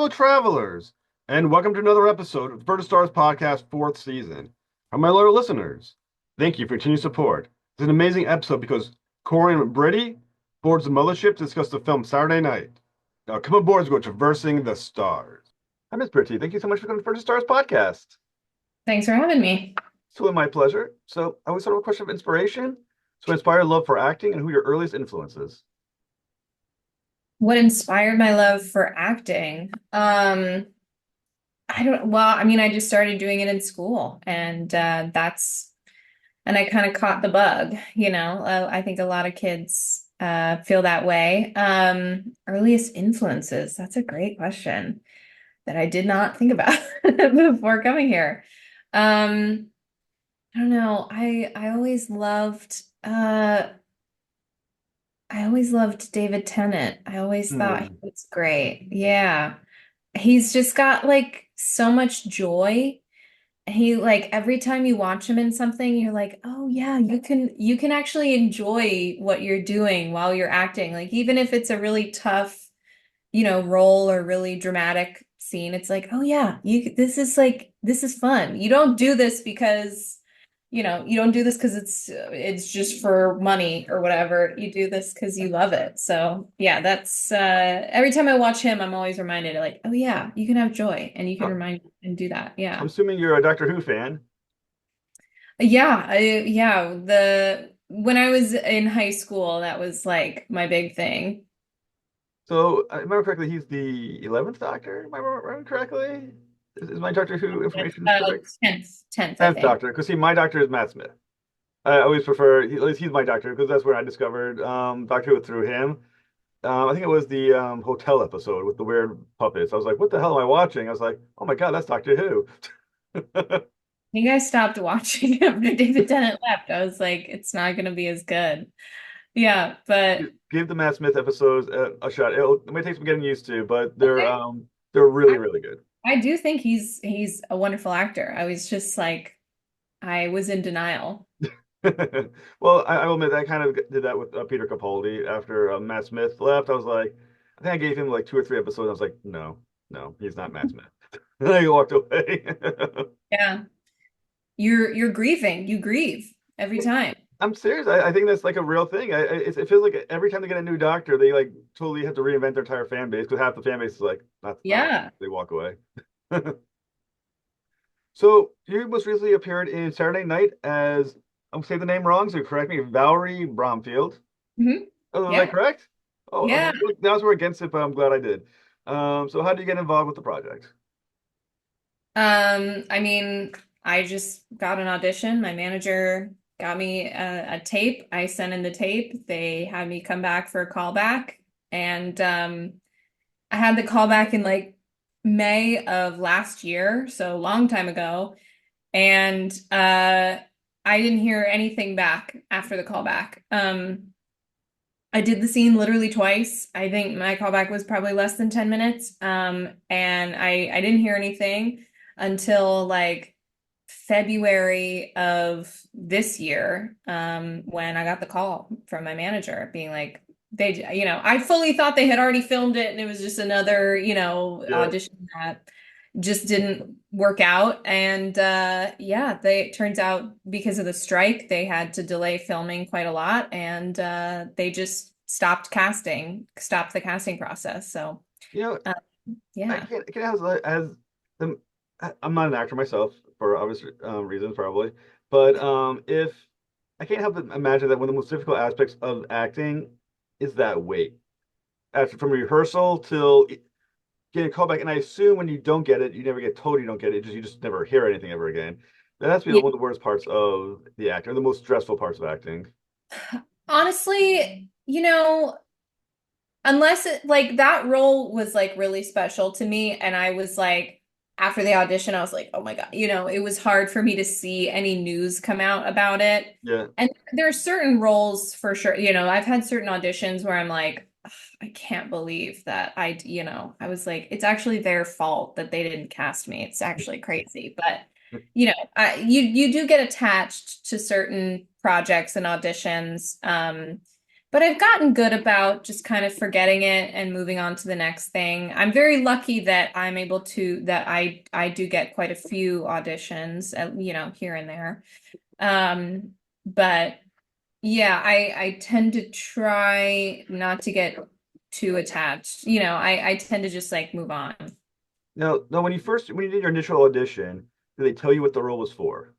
Hello, travelers, and welcome to another episode of the Bird of Stars podcast, fourth season. For my loyal listeners, thank you for your continued support. It's an amazing episode because Corinne Britti boards the mothership to discuss the film Saturday Night. Now, come aboard as we go traversing the stars. Hi, Miss Britti. Thank you so much for coming to the Bird of Stars podcast. Thanks for having me. It's really my pleasure. So, I always start with a question of inspiration. So, inspire love for acting and who your earliest influences. What inspired my love for acting? I just started doing it in school and and I kind of caught the bug, I think a lot of kids feel that way. Earliest influences, that's a great question that I did not think about before coming here. Um, I don't know. I always loved David Tennant. I always thought he Hmm. was great. Yeah. He's just got like so much joy. He like every time you watch him in something, you're like, "Oh yeah, you can actually enjoy what you're doing while you're acting." Like even if it's a really tough, role or really dramatic scene, it's like, "Oh yeah, this is fun." You don't do this because you don't do this because it's just for money or whatever. You do this because you love it. So yeah, that's every time I watch him, I'm always reminded like, oh yeah, you can have joy and you can So, remind and do that. I'm Yeah. assuming you're a Doctor Who fan. Yeah, the when I was in high school, that was like my big thing. So, I remember correctly, he's the 11th Doctor. Am I remembering correctly? Is my Doctor Who information Uh, correct? 10th, I 10th think. Doctor. Because, see, my Doctor is Matt Smith. I always prefer, at least he's my Doctor, because that's where I discovered Doctor Who through him. I think it was the hotel episode with the weird puppets. I was like, what the hell am I watching? I was like, oh my God, that's Doctor Who. I think I stopped watching after David Tennant left. I was like, it's not going to be as good. Yeah, but Give the Matt Smith episodes a shot. It may take some getting used to, but okay. they're really, I, really good. I do think he's a wonderful actor. I was just like I was in denial. Well, I will admit I kind of did that with Peter Capaldi after Matt Smith left. I was like, I think I gave him like two or three episodes. I was like, no, no, he's not Matt Smith. And I walked away. Yeah. You're grieving. You grieve every time. I'm serious. I think that's like a real thing. It feels like every time they get a new doctor, they like totally have to reinvent their entire fan base because half the fan base is like, not like Yeah. they walk away. So you most recently appeared in Saturday Night as I'm say the name wrong, so correct me, Valri Bromfield. Hmm. Oh, is that Yeah. correct? Oh, Yeah. that was we're against it, but I'm glad I did. So how do you get involved with the project? I mean, I just got an audition. My manager got me a tape. I sent in the tape. They had me come back for a callback, and I had the callback in like May of last year, so a long time ago. And I didn't hear anything back after the callback. I did the scene literally twice. I think my callback was probably less than 10 minutes. And I didn't hear anything until like February of this year, when I got the call from my manager being like, I fully thought they had already filmed it and it was just another, Yeah. audition that just didn't work out. And yeah, it turns out because of the strike, they had to delay filming quite a lot and they just stopped the casting process. So You know, uh, I yeah. can't as the I'm not an actor myself for obvious reasons probably, but if I can't help but imagine that one of the most difficult aspects of acting is that wait after from rehearsal till getting a callback, and I assume when you don't get it, you never get told you don't get it, you just never hear anything ever again. That has to be Yeah. one of the worst parts of the acting, or the most stressful parts of acting. Honestly, unless it like that role was like really special to me and I was like after the audition I was like, "Oh my God." It was hard for me to see any news come out about it. Yeah, And there are certain roles for sure. I've had certain auditions where I'm like, "Ugh, I can't believe that I was like, it's actually their fault that they didn't cast me. It's actually crazy." But you do get attached to certain projects and auditions. But I've gotten good about just kind of forgetting it and moving on to the next thing. I'm very lucky that I'm able to that I do get quite a few auditions, here and there. Um, but yeah, I tend to try not to get too attached. I tend to just like move on. Now, when you did your initial audition, did they tell you what the role was for?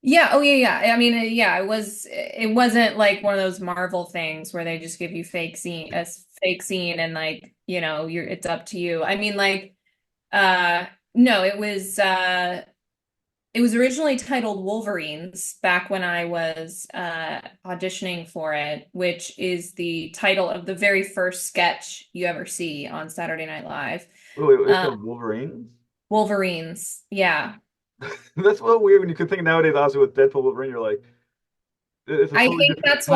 Yeah, oh yeah. I mean, yeah, it wasn't like one of those Marvel things where they just give you fake scene and like, it's up to you. I mean, like uh no, it was originally titled Wolverines back when I was auditioning for it, which is the title of the very first sketch you ever see on Saturday Night Live. Wait, it's Uh called Wolverine. Wolverines. Yeah. That's what weird when you could think nowadays. Also, with Deadpool Wolverine, you're like, it's a totally different concept.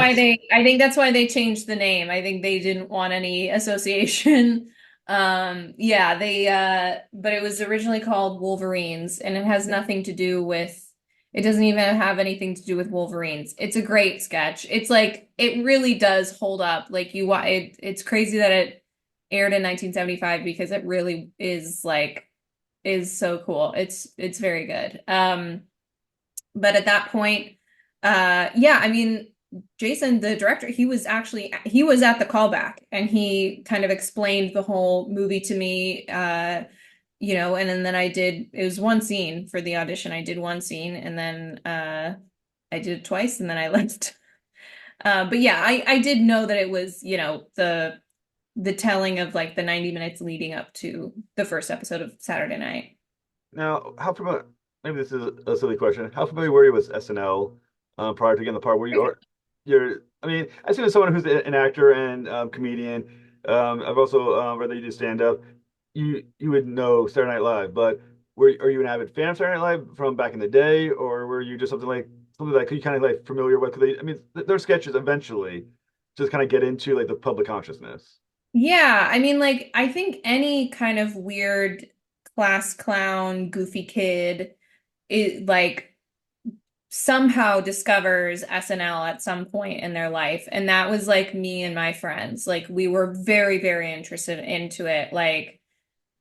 I think that's why they changed the name. I think they didn't want any association. Yeah, but it was originally called Wolverines and it has nothing to do with it doesn't even have anything to do with Wolverines. It's a great sketch. It's like it really does hold up. Like it's crazy that it aired in 1975 because it really is so cool. It's very good. But at that point, yeah, I mean, Jason, the director, he was at the callback and he kind of explained the whole movie to me. And then I did it was one scene for the audition. I did one scene and then I did it twice and then I left. But yeah, I did know that it was, the telling of like the 90 minutes leading up to the first episode of Saturday Night. Now, how familiar? Maybe this is a silly question. How familiar were you with SNL prior to getting the part where you are? You're. I mean, I see as someone who's an actor and comedian. I've also read that you do stand up. You would know Saturday Night Live, but are you an avid fan of Saturday Night Live from back in the day, or were you just something like you kind of like familiar with? Because I mean, their sketches eventually just kind of get into like the public consciousness. Yeah, I mean, like, I think any kind of weird class clown, goofy kid it like somehow discovers SNL at some point in their life. And that was like me and my friends. Like we were very, very interested into it. Like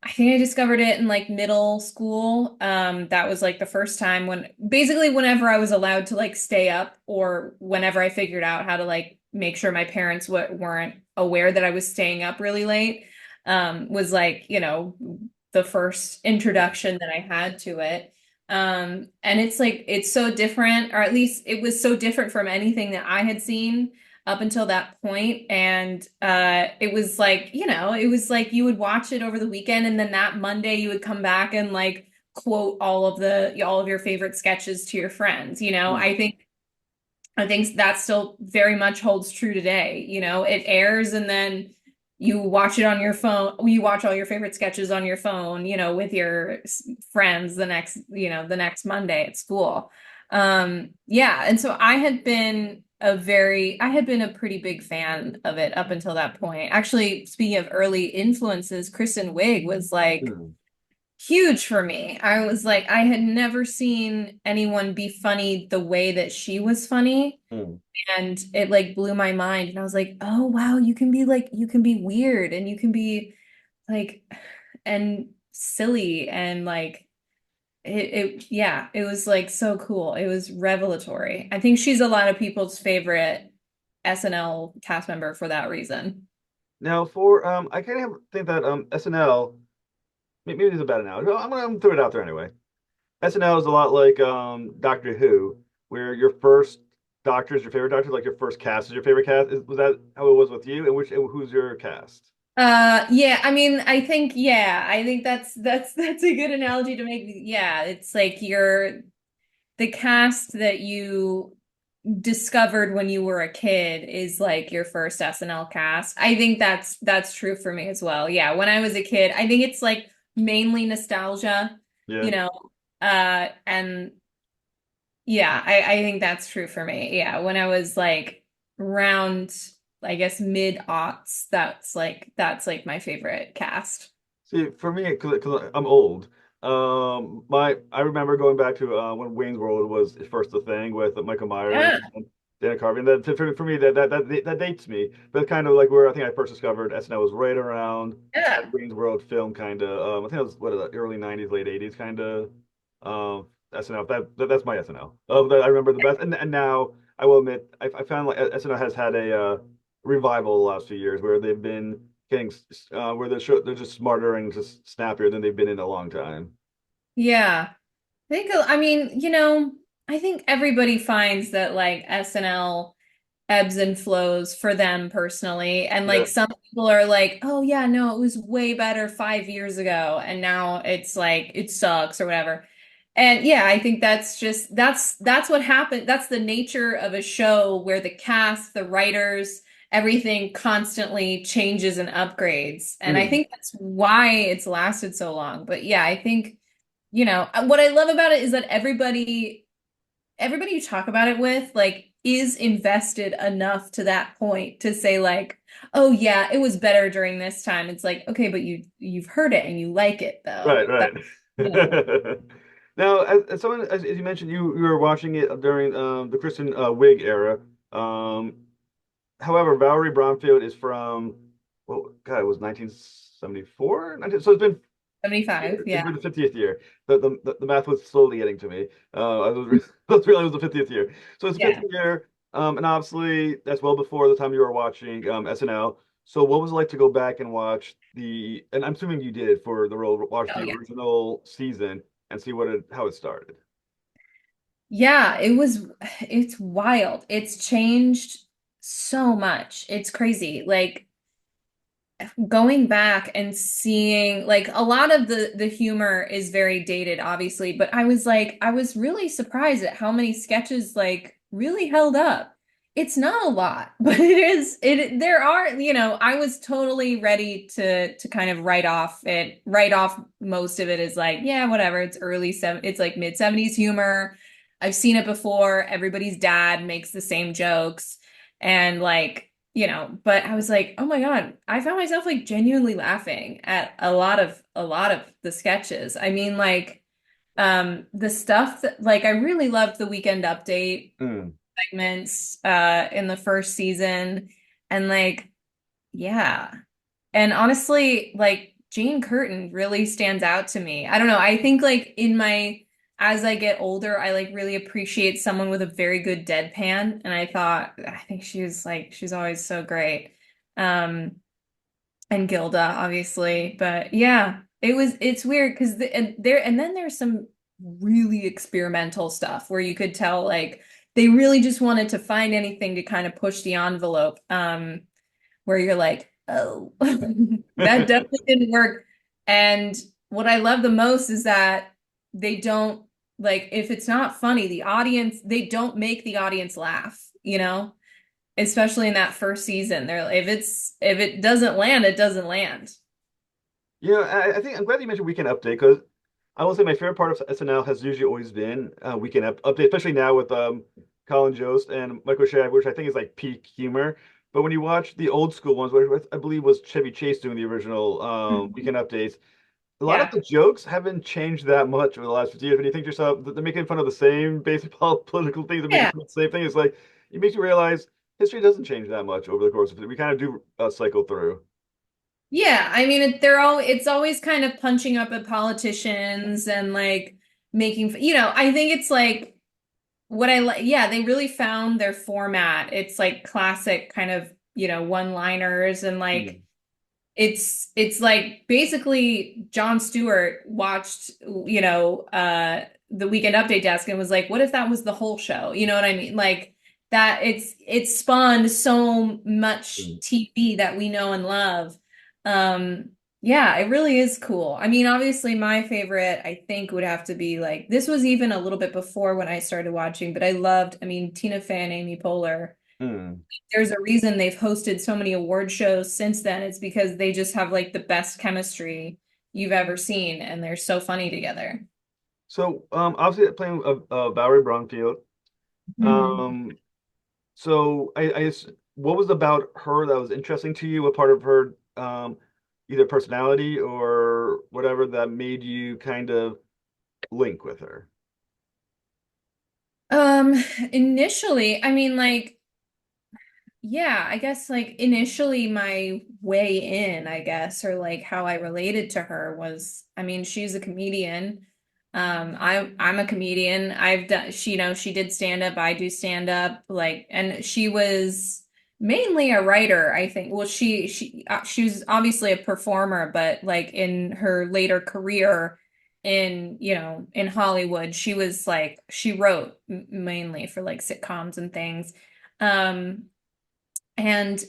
I think I discovered it in like middle school. That was like the first time when basically whenever I was allowed to like stay up or whenever I figured out how to like make sure my parents weren't aware that I was staying up really late, was like, the first introduction that I had to it. And it's like it's so different, or at least it was so different from anything that I had seen up until that point. And it was like, it was like you would watch it over the weekend and then that Monday you would come back and like quote all of your favorite sketches to your friends. Hmm. I think that still very much holds true today. It airs and then you watch it on your phone. You watch all your favorite sketches on your phone, with your friends the next Monday at school. Yeah. And so I had been a pretty big fan of it up until that point. Actually, speaking of early influences, Kristen Wiig was like Hmm. huge for me. I was like, I had never seen anyone be funny the way that she was funny. Hmm. And it like blew my mind. And I was like, oh wow, you can be weird and you can be like and silly and like yeah, it was like so cool. It was revelatory. I think she's a lot of people's favorite SNL cast member for that reason. Now, for I kind of think that SNL maybe it's a bad analogy. Well, I'm gonna throw it out there anyway. SNL is a lot like Doctor Who, where your first doctor is your favorite doctor, like your first cast is your favorite cast. Was that how it was with you? And who's your cast? Yeah, I mean, I think that's a good analogy to make. Yeah, it's like the cast that you discovered when you were a kid is like your first SNL cast. I think that's true for me as well. Yeah, when I was a kid, I think it's like mainly nostalgia, Yeah. you know. And yeah, I think that's true for me. Yeah, when I was like around, I guess mid-aughts, that's like my favorite cast. See, for me, because I'm old, my I remember going back to when Wayne's World was first the thing with Michael Myers. Yeah. Dana Carvey. And that for me that dates me. But kind of like where I think I first discovered SNL was right around Yeah. that Wayne's World film kind of. I think it was what the early '90s, late '80s kind of. SNL. That's my SNL. That I remember the best. And now I will admit I found like SNL has had a revival the last few years where they've been getting where they're just smarter and just snappier than they've been in a long time. Yeah. I mean, I think everybody finds that like SNL ebbs and flows for them personally. And Yeah. like some people are like, oh yeah, no, it was way better 5 years ago. And now it's like it sucks or whatever. And yeah, I think that's what happened. That's the nature of a show where the cast, the writers, everything constantly changes and upgrades. And I Mm. think that's why it's lasted so long. But yeah, I think, what I love about it is that everybody you talk about it with like is invested enough to that point to say like, oh yeah, it was better during this time. It's like, okay, but you've heard it and you like it though. Right, right. You know. Now, as someone as you mentioned, you were watching it during the Kristen Wiig era. Um, However, Valri Bromfield is from, well, God, it was 1974. So it's been 75, it's yeah. been the 50th year. The math was slowly getting to me. I was realizing it was the 50th year. So it's the Yeah. 50th year, and obviously that's well before the time you were watching SNL. So what was it like to go back and watch and I'm assuming you did for the role, watch Oh the yeah. original season and see how it started. Yeah, it's wild. It's changed so much. It's crazy. Like going back and seeing like a lot of the humor is very dated obviously, but I was really surprised at how many sketches like really held up. It's not a lot, but it there are, I was totally ready to kind of write off most of it as like, yeah, whatever, it's like mid 70s humor. I've seen it before. Everybody's dad makes the same jokes and like but I was like, oh my God, I found myself like genuinely laughing at a lot of the sketches. I mean, like the stuff that like I really loved the Weekend Update Mm. segments in the first season. And like, yeah. And honestly, like Jane Curtin really stands out to me. I don't know. I think like as I get older, I like really appreciate someone with a very good deadpan. And I think she's always so great. Um, and Gilda, obviously. But yeah, it's weird because and then there's some really experimental stuff where you could tell like they really just wanted to find anything to kind of push the envelope. Where you're like, oh, that definitely didn't work. And what I love the most is that they don't like if it's not funny, they don't make the audience laugh, especially in that first season. If it doesn't land, it doesn't land. I think I'm glad you mentioned Weekend Update because I will say my favorite part of SNL has usually always been Update, especially now with Colin Jost and Michael Shea, which I think is like peak humor. But when you watch the old school ones, which I believe was Chevy Chase doing the original Mhm. Weekend Updates, a lot of Yeah. the jokes haven't changed that much over the last 50 years. When you think to yourself that they're making fun of the same basic political things, they're making Yeah. fun of the same thing. It's like it makes you realize history doesn't change that much over the course of it. We kind of do cycle through. Yeah, I mean, it's always kind of punching up at politicians and like I think it's like what I like, yeah, they really found their format. It's like classic kind of, one-liners and like Mm. it's like basically Jon Stewart watched, the Weekend Update desk and was like, what if that was the whole show? You know what I mean? Like that it's spawned so much Mm. TV that we know and love. Um, yeah, it really is cool. I mean, obviously my favorite I think would have to be like this was even a little bit before when I started watching, but I mean, Tina Fey and Amy Poehler, Mm. there's a reason they've hosted so many award shows since then. It's because they just have like the best chemistry you've ever seen, and they're so funny together. So, obviously playing Valri Brumfield. Mhm. Um, so what was about her that was interesting to you? What part of her, either personality or whatever, that made you kind of link with her? Um, initially, I mean, like, yeah, I guess like initially my way in, I guess, or like how I related to her was, I mean, she's a comedian. I'm a comedian. I've done, she, she did stand up, I do stand up, like, and she was mainly a writer, I think. Well, she was obviously a performer, but like in her later career in, in Hollywood, she was like, she wrote mainly for like sitcoms and things. Um, and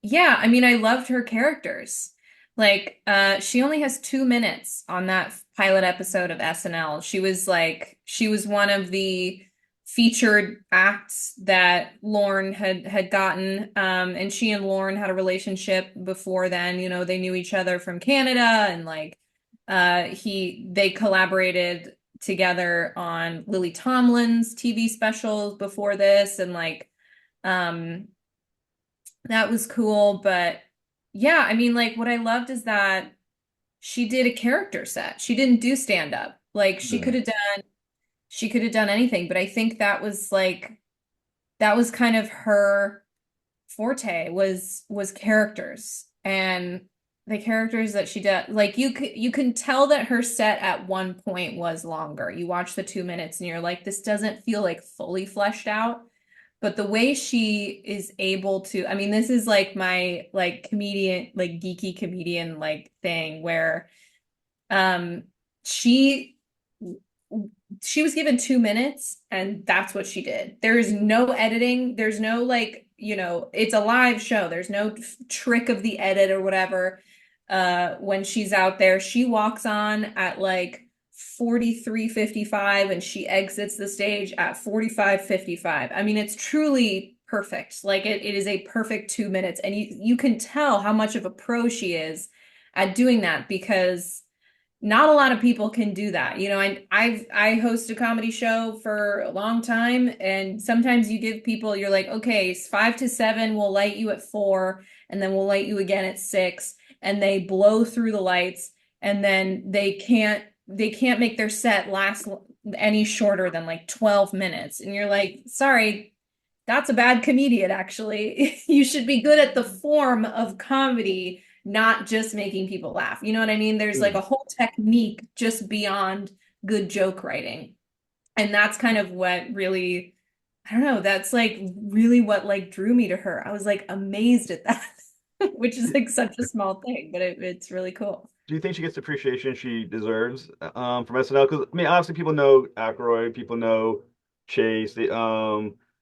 yeah, I mean, I loved her characters. Like, she only has 2 minutes on that pilot episode of SNL. She was one of the featured acts that Lorne had gotten. And she and Lorne had a relationship before then. They knew each other from Canada, and like, they collaborated together on Lily Tomlin's TV specials before this, and like, um that was cool. But yeah, I mean, like, what I loved is that she did a character set. She didn't do stand up. Like, Yeah. she could have done anything, but I think that was like, that was kind of her forte, was characters. And the characters that she did, like, you can tell that her set at one point was longer. You watch the 2 minutes and you're like, this doesn't feel like fully fleshed out. But the way she is able to, I mean, this is like my like comedian, like geeky comedian like thing where um she she was given 2 minutes and that's what she did. There is no editing. There's no like, it's a live show. There's no trick of the edit or whatever. When she's out there, she walks on at like 43:55 and she exits the stage at 45:55. I mean, it's truly perfect. Like it is a perfect 2 minutes. And you can tell how much of a pro she is at doing that because not a lot of people can do that. I host a comedy show for a long time, and sometimes you give people, you're like, okay, it's 5 to 7, we'll light you at 4, and then we'll light you again at 6, and they blow through the lights, and then they can't make their set last any shorter than like 12 minutes. And you're like, sorry, that's a bad comedian, actually. You should be good at the form of comedy, not just making people laugh. You know what I mean? There's like Mm. a whole technique just beyond good joke writing. And that's kind of what really, I don't know, that's like really what like drew me to her. I was like amazed at that, which is like such a small thing, but it's really cool. Do you think she gets the appreciation she deserves from SNL? Because I mean, obviously, people know Aykroyd, people know Chase, a few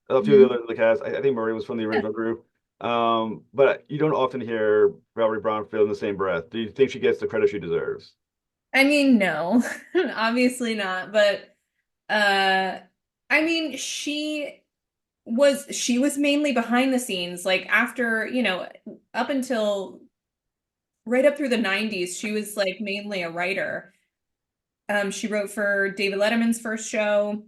of the Mhm. others in the cast. I think Murray was from the original group, but you don't often hear Valri Bromfield in the same breath. Do you think she gets the credit she deserves? I mean, no, obviously not, but uh I mean, she was mainly behind the scenes, like after, up until right up through the 90s, she was like mainly a writer. She wrote for David Letterman's first show,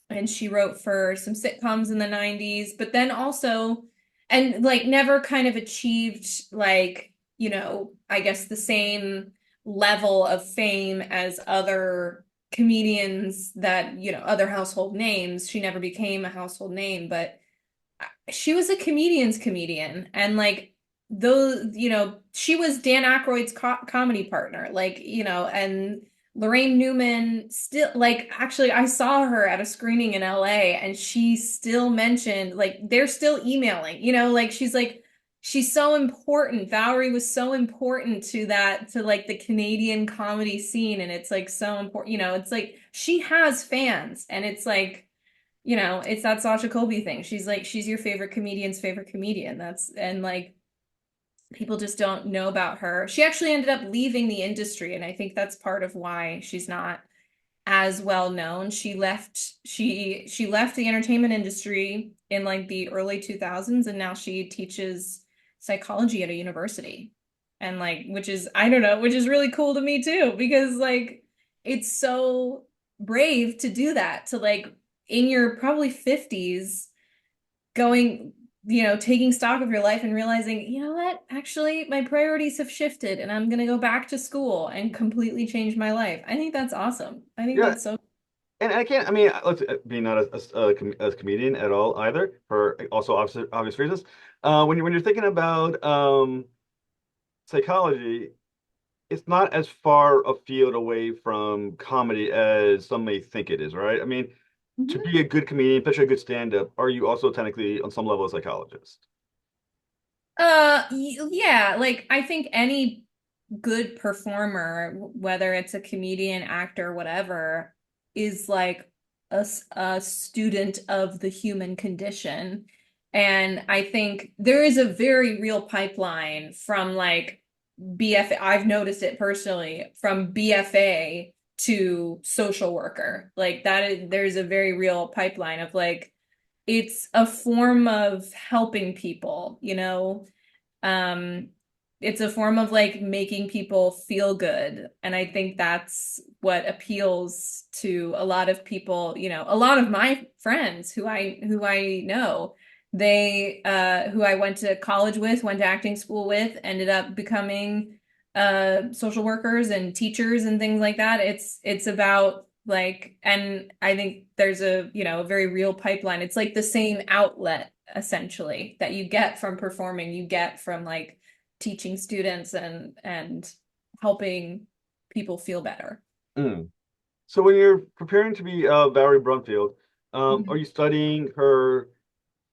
and she wrote for some sitcoms in the 90s, but then also, and like never kind of achieved like, I guess the same level of fame as other comedians that, other household names. She never became a household name, but she was a comedian's comedian. And like those, she was Dan Aykroyd's comedy partner, like, and Lorraine Newman still, like, actually I saw her at a screening in LA and she still mentioned, like, they're still emailing, like she's so important. Valri was so important to that, to like the Canadian comedy scene, and it's like so important, it's like she has fans, and it's like, it's that Sasha Colby thing. She's like, she's your favorite comedian's favorite comedian. And like, people just don't know about her. She actually ended up leaving the industry, and I think that's part of why she's not as well known. She left the entertainment industry in like the early 2000s, and now she teaches psychology at a university. And like, which is, I don't know, which is really cool to me too, because like it's so brave to do that, to like in your probably 50s going, taking stock of your life and realizing, you know what, actually my priorities have shifted and I'm going to go back to school and completely change my life. I think that's awesome. I think Yeah, that's so. And I can't, I mean, let's being not a comedian at all either, for also obvious reasons. When you're thinking about psychology, it's not as far afield away from comedy as some may think it is, right? I mean, to Mhm. be a good comedian, especially a good stand-up, are you also technically on some level a psychologist? Yeah, like I think any good performer, whether it's a comedian, actor, whatever, is like a student of the human condition. And I think there is a very real pipeline from like BFA. I've noticed it personally from BFA to social worker. Like that is, there's a very real pipeline of like, it's a form of helping people, you know? Um, it's a form of like making people feel good. And I think that's what appeals to a lot of people, you know, a lot of my friends who I know, they who I went to college with, went to acting school with, ended up becoming social workers and teachers and things like that. It's about like, and I think there's a, you know, a very real pipeline. It's like the same outlet essentially that you get from performing, you get from like teaching students and helping people feel better. Mm. So when you're preparing to be Valri Brumfield, are Mhm. you studying her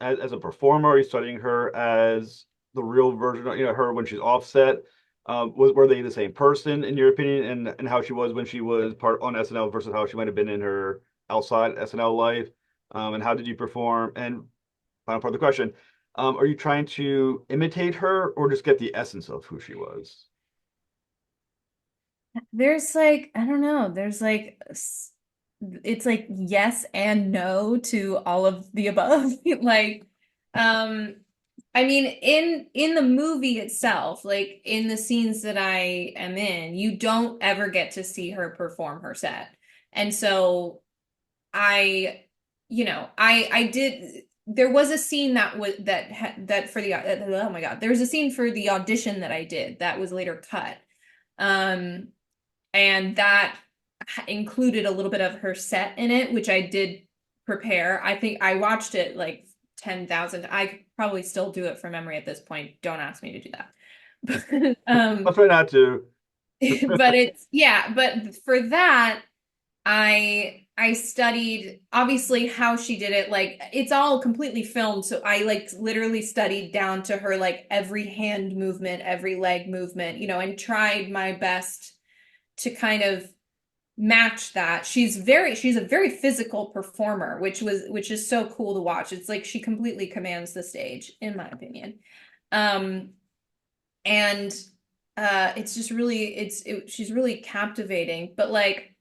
as a performer? Are you studying her as the real version of, her when she's offset? Were they the same person in your opinion, and how she was when she was part on SNL versus how she might have been in her outside SNL life? And how did you perform? And final part of the question, are you trying to imitate her or just get the essence of who she was? There's like, I don't know, there's like it's like yes and no to all of the above. Like, um, I mean, in the movie itself, like in the scenes that I am in, you don't ever get to see her perform her set. And so I, you know, I did. There was a scene that was that for the oh my God, there was a scene for the audition that I did that was later cut, um, and that included a little bit of her set in it, which I did prepare. I think I watched it like 10,000. I probably still do it from memory at this point. Don't ask me to do that. I'll try not to. But it's yeah, but for that I studied obviously how she did it. Like it's all completely filmed, so I like literally studied down to her like every hand movement, every leg movement, you know, and tried my best to kind of match that. She's a very physical performer, which is so cool to watch. It's like she completely commands the stage, in my opinion. Um, and it's just really she's really captivating, but like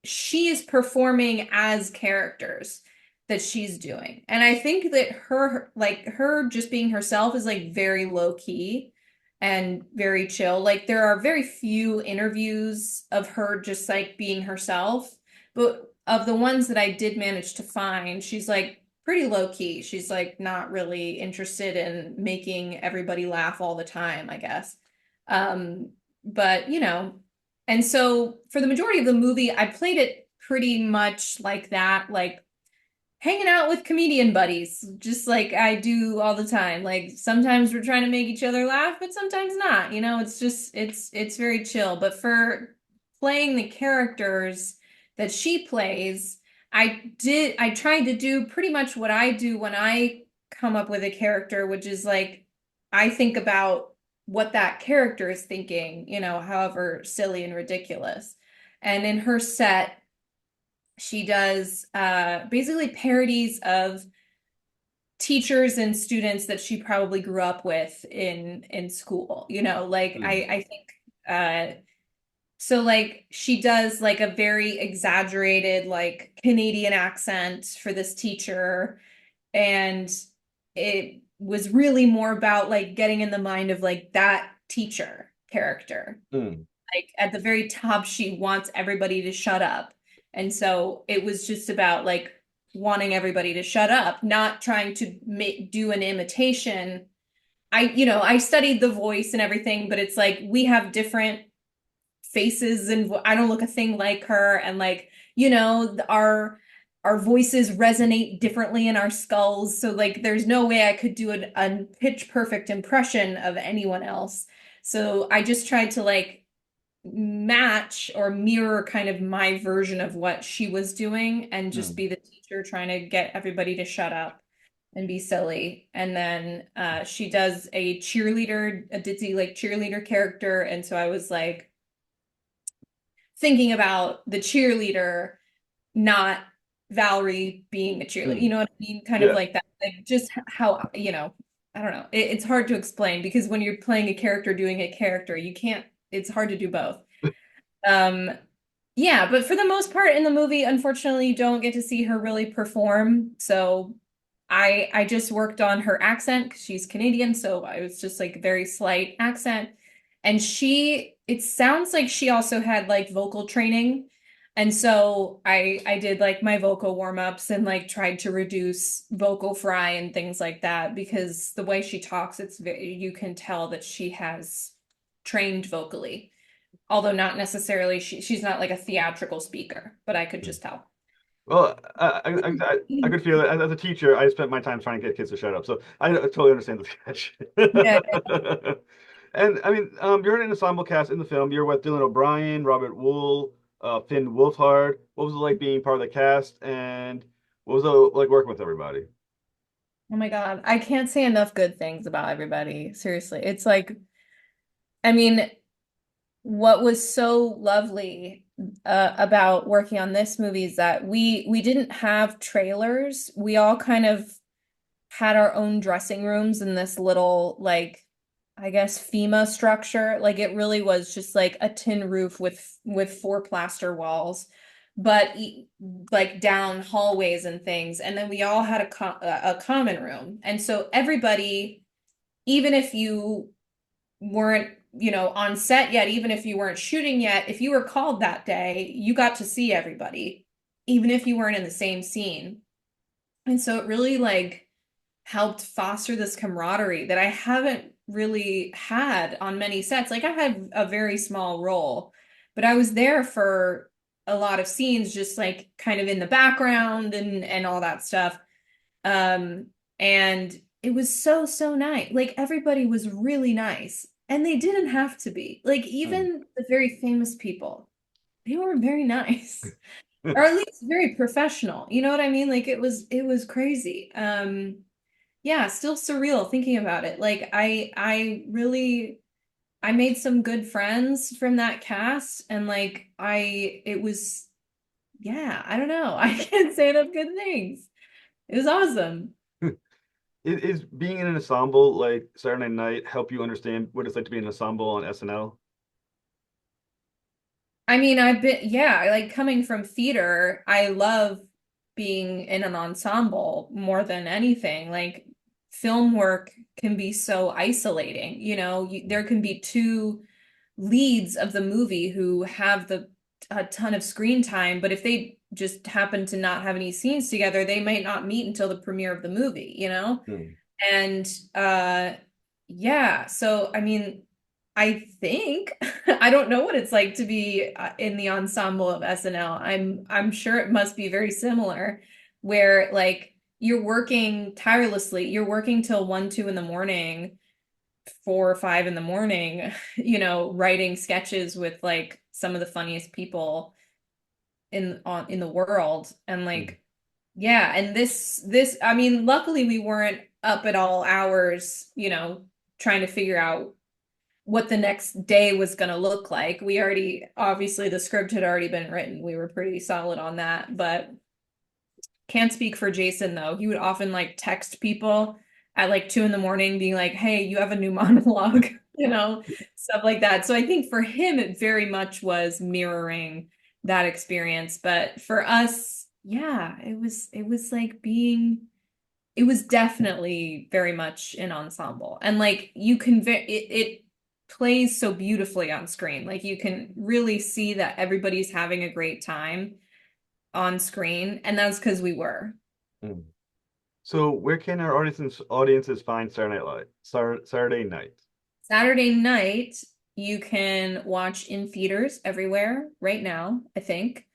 she's performing as characters that she's doing. And I think that her just being herself is like very low key and very chill. Like there are very few interviews of her just like being herself, but of the ones that I did manage to find, she's like pretty low key. She's like not really interested in making everybody laugh all the time, I guess. But you know, and so for the majority of the movie, I played it pretty much like that, like hanging out with comedian buddies, just like I do all the time. Like sometimes we're trying to make each other laugh, but sometimes not. You know, it's just it's very chill. But for playing the characters that she plays, I tried to do pretty much what I do when I come up with a character, which is like I think about what that character is thinking, you know, however silly and ridiculous. And in her set, she does basically parodies of teachers and students that she probably grew up with in school. You know, like Hmm. I think so like she does like a very exaggerated like Canadian accent for this teacher, and it was really more about like getting in the mind of like that teacher character. Hmm. Like at the very top, she wants everybody to shut up. And so it was just about like wanting everybody to shut up, not trying to do an imitation. You know, I studied the voice and everything, but it's like we have different faces and I don't look a thing like her. And like, you know, our voices resonate differently in our skulls. So like there's no way I could do a pitch perfect impression of anyone else. So I just tried to like match or mirror kind of my version of what she was doing and just Hmm. be the teacher trying to get everybody to shut up and be silly. And then she does a cheerleader, a ditzy like cheerleader character. And so I was like thinking about the cheerleader, not Valri being a cheerleader. Hmm. You know what I mean? Kind of Yeah. like that. Like just how, you know, I don't know. It's hard to explain because when you're playing a character doing a character, you can't, it's hard to do both. Um, yeah, but for the most part in the movie, unfortunately, you don't get to see her really perform. So I just worked on her accent because she's Canadian, so I was just like very slight accent. And it sounds like she also had like vocal training. And so I did like my vocal warm-ups and like tried to reduce vocal fry and things like that because the way she talks, it's very, you can tell that she has trained vocally. Although not necessarily she's not like a theatrical speaker, but I could just tell. Well, I could feel it. As a teacher, I spent my time trying to get kids to shut up, so I totally understand the sketch. Yeah. And I mean, you're in an ensemble cast in the film. You're with Dylan O'Brien, Robert Wuhl, Finn Wolfhard. What was it like being part of the cast, and what was it like working with everybody? Oh my God. I can't say enough good things about everybody. Seriously. It's like, I mean, what was so lovely about working on this movie is that we didn't have trailers. We all kind of had our own dressing rooms in this little like I guess FEMA structure. Like it really was just like a tin roof with four plaster walls, but like down hallways and things. And then we all had a common room. And so everybody, even if you weren't, you know, on set yet, even if you weren't shooting yet, if you were called that day, you got to see everybody, even if you weren't in the same scene. And so it really like helped foster this camaraderie that I haven't really had on many sets. Like I had a very small role, but I was there for a lot of scenes, just like kind of in the background and all that stuff. Um, and it was so, so nice. Like everybody was really nice. And they didn't have to be. Like Hmm. even the very famous people, they were very nice. Or at least very professional. You know what I mean? Like it was crazy. Yeah, still surreal thinking about it. Like I really I made some good friends from that cast and like I it was yeah, I don't know. I can't say enough good things. It was awesome. Is being in an ensemble like Saturday Night help you understand what it's like to be in an ensemble on SNL? I mean, I've been yeah, like coming from theater, I love being in an ensemble more than anything. Like film work can be so isolating, you know, there can be two leads of the movie who have a ton of screen time, but if they just happen to not have any scenes together, they might not meet until the premiere of the movie, you know? Hmm. And yeah, so I mean, I think I don't know what it's like to be in the ensemble of SNL. I'm sure it must be very similar where like you're working tirelessly. You're working till 1, 2 in the morning 4 or 5 in the morning, you know, writing sketches with like some of the funniest people in the world. And Hmm. like, yeah, and this I mean, luckily we weren't up at all hours, you know, trying to figure out what the next day was going to look like. We already obviously the script had already been written. We were pretty solid on that, but can't speak for Jason though. He would often like text people at like 2 in the morning being like, "Hey, you have a new monologue," you know, stuff like that. So I think for him it very much was mirroring that experience. But for us, yeah, it was like being it was definitely very much an ensemble. And like you can it plays so beautifully on screen. Like you can really see that everybody's having a great time on screen, and that's because we were. Hmm. So where can our audiences find Saturday Night? Saturday night, you can watch in theaters everywhere right now, I think.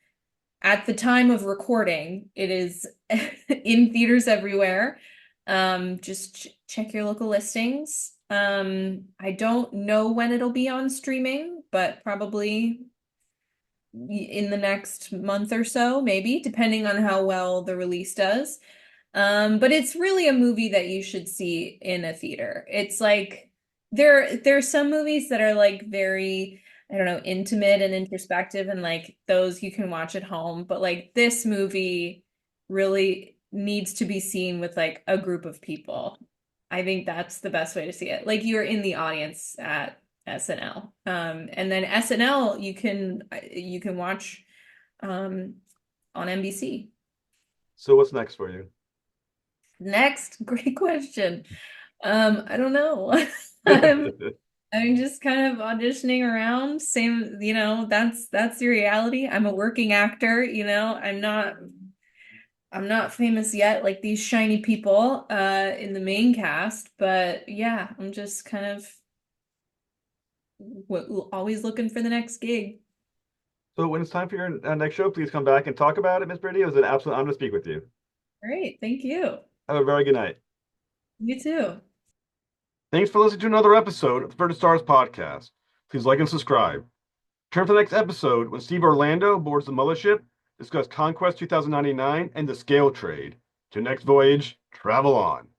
At the time of recording, it is in theaters everywhere. Just check your local listings. I don't know when it'll be on streaming, but probably in the next month or so, maybe, depending on how well the release does. But it's really a movie that you should see in a theater. It's like there's some movies that are like very, I don't know, intimate and introspective, and like those you can watch at home. But like this movie really needs to be seen with like a group of people. I think that's the best way to see it. Like you're in the audience at SNL. And then SNL you can watch um on NBC. So what's next for you? Next, great question. I don't know. I'm I'm just kind of auditioning around. Same, that's the reality. I'm a working actor, I'm not famous yet like these shiny people in the main cast, but yeah, I'm just kind of always looking for the next gig. So when it's time for your next show, please come back and talk about it, Miss Britti. It was an absolute honor to speak with you. Great, thank you. Have a very good night. You too. Thanks for listening to another episode of the Bird Stars podcast. Please like and subscribe. Turn for the next episode when Steve Orlando boards the mothership, discuss Conquest 2099 and the scale trade. To your next voyage, travel on.